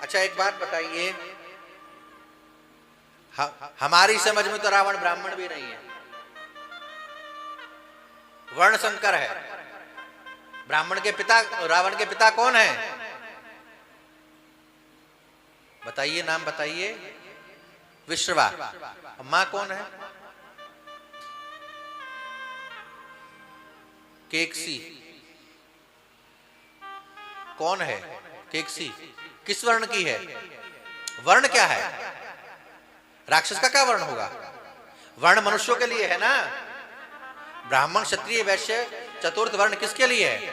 अच्छा एक बात बताइए, हमारी समझ में तो रावण ब्राह्मण भी नहीं है, वर्ण संकर है। ब्राह्मण के पिता, रावण के पिता कौन है? बताइए, नाम बताइए। विश्रवा। मां कौन है? केकसी। कौन है केकसी? किस वर्ण की है? वर्ण क्या है? राक्षस का क्या वर्ण होगा? वर्ण मनुष्यों के लिए है ना। ब्राह्मण क्षत्रिय वैश्य चतुर्थ वर्ण किसके लिए है?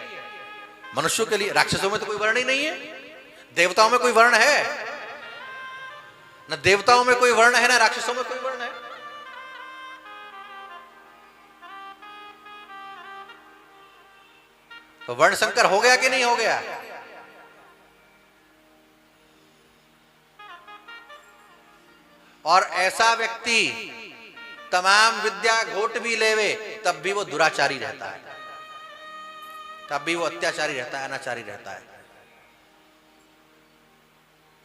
मनुष्यों के लिए। राक्षसों में तो कोई वर्ण ही नहीं है। देवताओं में कोई वर्ण है? न देवताओं में कोई वर्ण है, ना राक्षसों में कोई वर्ण है। तो वर्ण संकर हो गया कि नहीं हो गया? और ऐसा व्यक्ति तमाम विद्या घोट भी लेवे तब भी वो दुराचारी रहता है, तब भी वो अत्याचारी रहता है, अनाचारी रहता है।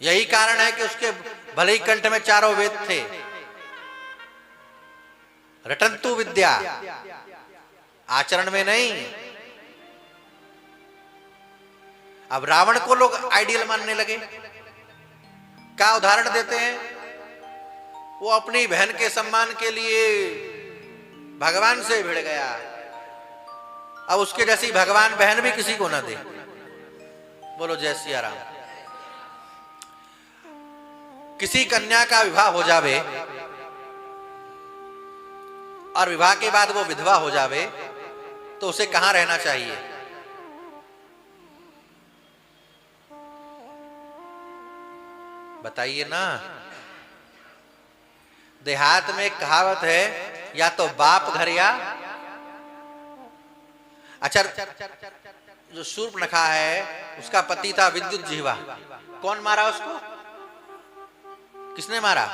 यही कारण है कि उसके भले ही कंठ में चारों वेद थे, रटंतु विद्या, आचरण में नहीं। अब रावण को लोग आइडियल मानने लगे। क्या उदाहरण देते हैं? वो अपनी बहन के सम्मान के लिए भगवान से भिड़ गया। अब उसके जैसी भगवान बहन भी किसी को ना दे। बोलो जय सिया राम। किसी कन्या का विवाह हो जावे और विवाह के बाद वो विधवा हो जावे तो उसे कहां रहना चाहिए? बताइए ना। देहात में एक कहावत है, या तो बाप घर या। अच्छा, जो शूर्पणखा है उसका पति था विद्युत जिह्वा। कौन मारा उसको? किसने मारा?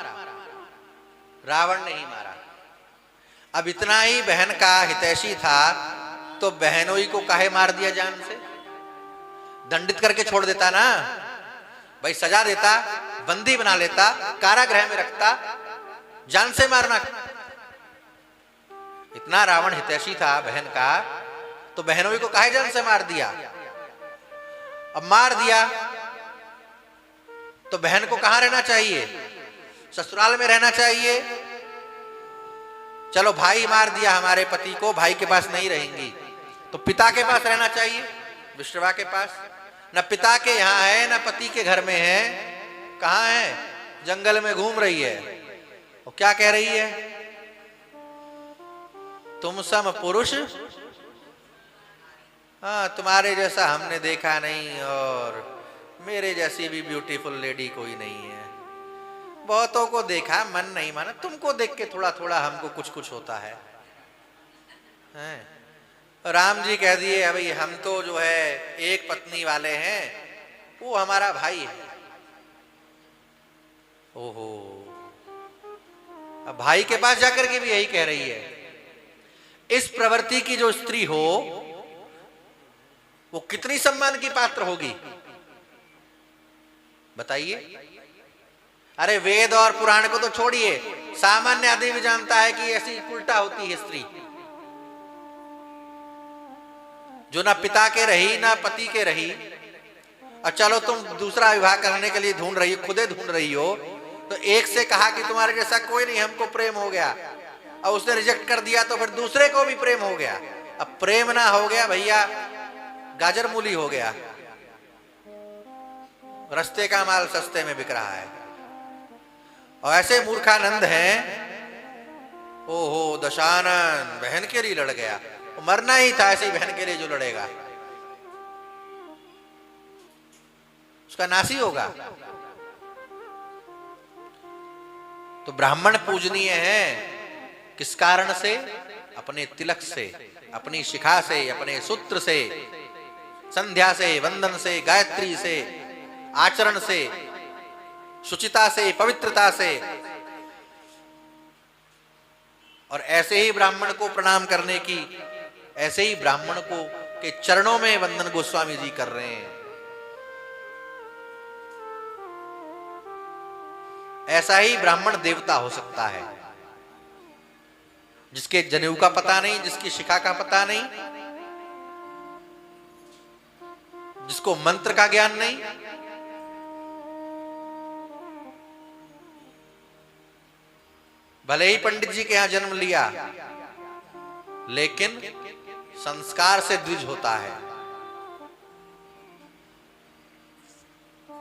रावण ने ही मारा। अब इतना ही बहन का हितैषी था तो बहनोई को काहे मार दिया जान से? दंडित करके छोड़ देता ना भाई, सजा देता, बंदी बना लेता, कारागृह में रखता, जान से मारना। इतना रावण हितैषी था बहन का तो बहनों को काहे जान से मार दिया? अब मार दिया तो बहन को कहां रहना चाहिए? ससुराल में रहना चाहिए। चलो भाई मार दिया हमारे पति को, भाई के पास नहीं रहेंगी तो पिता के पास रहना चाहिए, विश्रवा के पास। न पिता के यहां है न पति के घर में है। कहां है? जंगल में घूम रही है। वो क्या कह रही है? तुम सम पुरुष, हाँ तुम्हारे जैसा हमने देखा नहीं और मेरे जैसी भी ब्यूटीफुल लेडी कोई नहीं है। बहुतों को देखा, मन नहीं माना, तुमको देख के थोड़ा थोड़ा हमको कुछ कुछ होता है। राम जी कह दिए भाई हम तो जो है एक पत्नी वाले हैं, वो हमारा भाई है। ओहो, अब भाई के पास जाकर के भी यही कह रही है। इस प्रवृत्ति की जो स्त्री हो वो कितनी सम्मान की पात्र होगी बताइए। अरे वेद और पुराण को तो छोड़िए, सामान्य आदमी भी जानता है कि ऐसी उल्टा होती है स्त्री, जो ना पिता के रही ना पति के रही। और चलो तुम दूसरा विवाह करने के लिए ढूंढ रही हो, खुदे ढूंढ रही हो, तो एक से कहा कि तुम्हारे जैसा कोई नहीं, हमको प्रेम हो गया, और उसने रिजेक्ट कर दिया तो फिर दूसरे को भी प्रेम हो गया। अब प्रेम ना हो गया भैया, गाजर मूली हो गया। रस्ते का माल सस्ते में बिक रहा है। और ऐसे मूर्खानंद हैं। ओहो दशानन बहन के लिए लड़ गया, मरना ही था ऐसी बहन के लिए जो लड़ेगा उसका नासी होगा। तो ब्राह्मण पूजनीय है किस कारण से? अपने तिलक से, अपनी शिखा से, अपने सूत्र से, संध्या से, वंदन से, गायत्री से, आचरण से, शुचिता से, पवित्रता से। और ऐसे ही ब्राह्मण को प्रणाम करने की, ऐसे ही ब्राह्मण को के चरणों में वंदन गोस्वामी जी कर रहे हैं। ऐसा ही ब्राह्मण देवता हो सकता है, जिसके जनेऊ का पता नहीं, जिसकी शिखा का पता नहीं, जिसको मंत्र का ज्ञान नहीं, भले ही पंडित जी के यहां जन्म लिया, लेकिन संस्कार से द्विज होता है।